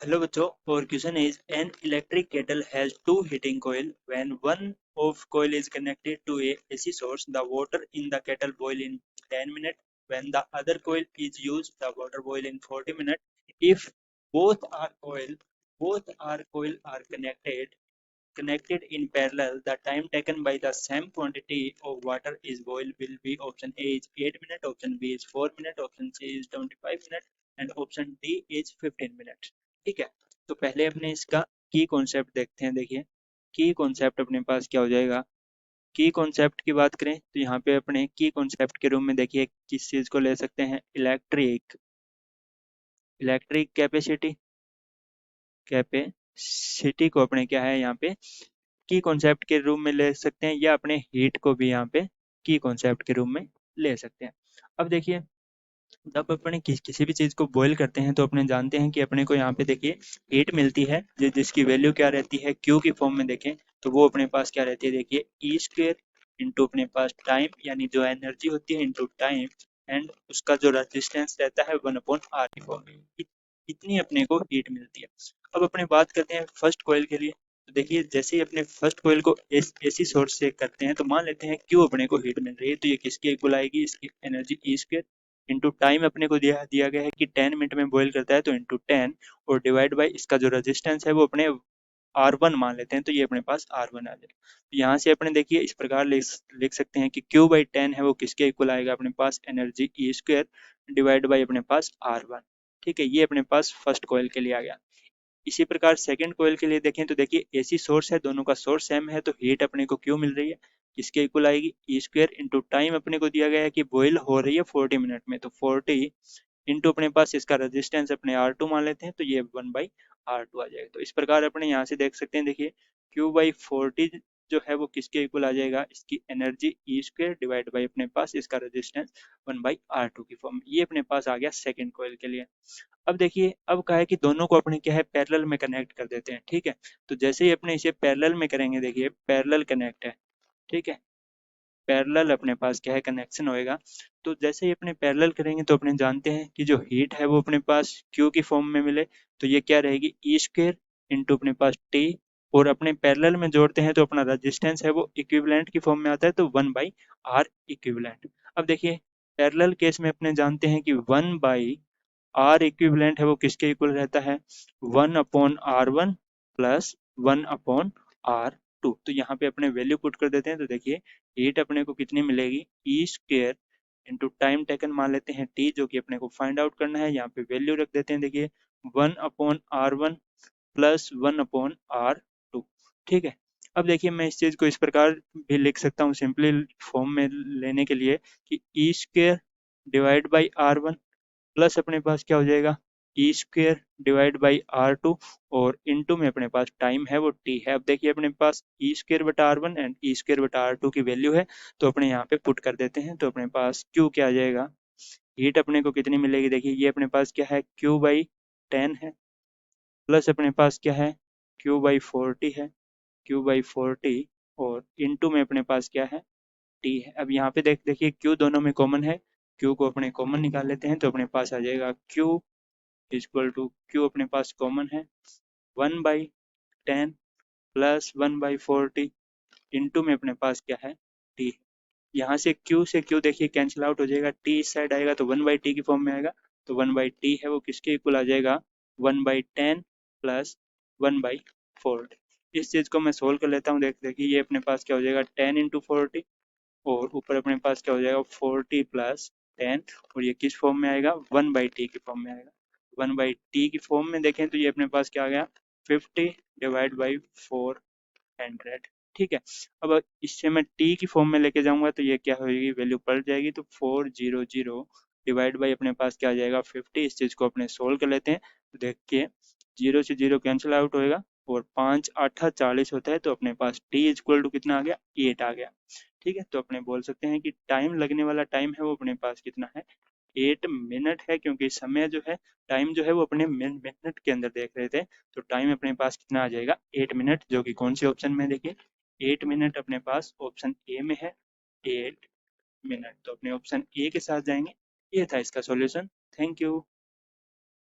Hello बच्चों, our question is an electric kettle has two heating coil. When one of coil is connected to a AC source, the water in the kettle boil in 10 minutes. When the other coil is used, the water boil in 40 minutes. If both are coil are connected in parallel, the time taken by the same quantity of water is boiled will be option A is 8 minutes, option B is 4 minutes, option C is 25 minutes and option D is 15 minutes. ठीक है, तो पहले अपने इसका की concept देखते हैं। देखिए की कॉन्सेप्ट अपने पास क्या हो जाएगा। की कॉन्सेप्ट की बात करें तो यहाँ पे अपने की कॉन्सेप्ट के रूम में देखिए किस चीज को ले सकते हैं। इलेक्ट्रिक इलेक्ट्रिक कैपेसिटी को अपने क्या है यहाँ पे की कॉन्सेप्ट के रूम में ले सकते हैं, या अपने हीट को भी यहाँ पे की कॉन्सेप्ट के रूम में ले सकते हैं। अब देखिए जब अपने किसी भी चीज को बॉईल करते हैं तो अपने जानते हैं कि अपने को यहाँ पे देखिए हीट मिलती है, जिसकी वैल्यू क्या रहती है क्यू की फॉर्म में देखें तो वो अपने पास क्या रहती है। देखिए ई स्क्वेयर इंटू अपने पास टाइम, यानी जो एनर्जी होती है इंटू टाइम, एंड उसका जो रेजिस्टेंस रहता है 1/r की फॉर्म में। इतनी अपने को हीट मिलती है। अब अपने बात करते हैं फर्स्ट कॉइल के लिए। तो देखिए जैसे ही अपने फर्स्ट कॉइल को एसी सोर्स से करते हैं तो मान लेते हैं क्यू अपने को हीट मिल रही है, तो ये किसके इक्वल आएगी, इसकी energy E square into time अपने को दिया दिया गया है कि 10 मिनट में बॉईल करता है, तो इंटू 10 और डिवाइड बाई इसका जो रेजिस्टेंस है वो अपने R1 मान लेते हैं, तो ये अपने पास R1 आ जाएगा। तो यहाँ से अपने देखिए इस प्रकार लिख सकते हैं कि Q/10 है वो किसके इक्वल आएगा, अपने पास energy E square divide by अपने पास R1। ठीक है, ये अपने पास फर्स्ट कॉइल के लिए आ गया। इसी प्रकार सेकंड कॉइल के लिए देखें तो देखिए एसी सोर्स है, दोनों का सोर्स सेम है, तो हीट अपने को क्यों मिल रही है, किसके इक्वल आएगी, ई स्क्वेयर इंटू टाइम अपने को दिया गया है कि बॉईल हो रही है 40 मिनट में, तो 40 इंटू अपने पास इसका रेजिस्टेंस अपने R2 मान लेते हैं, तो ये 1/R2 आ जाएगा। तो इस प्रकार अपने यहाँ से देख सकते हैं। देखिए Q/40 जो है वो किसके इक्वल आ जाएगा, इसकी energy E square divide by अपने पास इसका रेजिस्टेंस 1/R2 की फॉर्म। ये अपने पास आ गया सेकेंड कॉइल के लिए। अब देखिए अब कहा है कि दोनों को अपने क्या है पैरेलल में कनेक्ट कर देते हैं। ठीक है, तो जैसे ही अपने इसे पैरेलल में करेंगे, देखिए पैरेलल कनेक्ट है। ठीक है, पैरेलल अपने पास क्या है कनेक्शन होएगा। तो जैसे ही अपने पैरेलल करेंगे तो अपने जानते हैं कि जो हीट है वो अपने पास क्यू की फॉर्म में मिले, तो ये क्या रहेगी ई स्क्वेयर इंटू अपने पास टी, और अपने पैरेलल में जोड़ते हैं तो अपना रेजिस्टेंस है वो इक्विवेलेंट की फॉर्म में आता है, तो 1/r इक्विवेलेंट। अब देखिए पैरेलल केस में अपने जानते हैं कि 1/r इक्विवेलेंट है वो किसके इक्वल रहता है, 1/r1 प्लस 1/r2। तो यहाँ पे अपने वैल्यू पुट कर देते हैं, तो देखिए हीट अपने को कितनी मिलेगी, ई स्क्वेयर इंटू टाइम टेकन मान लेते हैं टी, जो कि अपने को फाइंड आउट करना है। यहाँ पे वैल्यू रख देते हैं। देखिए 1/r1 प्लस 1/r2। ठीक है, अब देखिए मैं इस चीज को इस प्रकार भी लिख सकता हूँ सिंपली फॉर्म में लेने के लिए कि E square divide by R1 plus अपने पास क्या हो जाएगा, ई स्क्वेयर डिवाइड बाई R2, और इनटू में अपने पास टाइम है वो टी है। अब देखिए अपने पास ई स्क्वेयर बटा R1 एंड ई स्क्वेयर बटा R2 की वैल्यू है, तो अपने यहाँ पे पुट कर देते हैं। तो अपने पास Q क्या आ जाएगा, हीट अपने को कितनी मिलेगी, देखिए ये अपने पास क्या है Q/10 है, प्लस अपने पास क्या है Q/40 है, Q/40 और इनटू में अपने पास क्या है टी है। अब यहाँ पे देखिए Q दोनों में कॉमन है, Q को अपने कॉमन निकाल लेते हैं, तो अपने पास आ जाएगा Q इक्वल टू Q अपने पास कॉमन है 1/10 प्लस 1/40 इंटू में अपने पास क्या है T। यहाँ से Q से Q देखिए कैंसिल आउट हो जाएगा, T इस साइड आएगा तो 1/T की फॉर्म में आएगा, तो 1/T है वो किसके इक्वल आ जाएगा, 1/10 प्लस 1/40। इस चीज़ को मैं सोल्व कर लेता हूँ। देखिए ये अपने पास क्या हो जाएगा 10 इंटू 40, और ऊपर अपने पास क्या हो जाएगा 40 प्लस 10, और ये किस फॉर्म में आएगा 1/T की फॉर्म में आएगा। 1/T की फॉर्म में देखें तो ये अपने पास क्या आ गया 50 डिवाइड बाई 400। ठीक है, अब इससे मैं टी की फॉर्म में लेके जाऊंगा तो ये क्या होगी, वैल्यू पलट जाएगी, तो 400 डिवाइड बाई अपने पास क्या आ जाएगा 50। इस चीज को अपने सोल्व कर लेते हैं, तो देखिए 0 से 0 कैंसिल आउट होएगा और 5 8 40 होता है, तो अपने पास टी इक्वल टू कितना आ गया 8 आ गया। ठीक है, तो अपने बोल सकते हैं कि टाइम लगने वाला टाइम है वो अपने पास कितना है 8 मिनट है, क्योंकि समय जो है टाइम जो है वो अपने मिनट के अंदर देख रहे थे, तो टाइम अपने पास कितना आ जाएगा 8 मिनट, जो कि कौन से ऑप्शन में देखिए 8 मिनट अपने पास ऑप्शन ए में है 8 मिनट, तो अपने ऑप्शन ए के साथ जाएंगे। ये था इसका सॉल्यूशन। Thank you.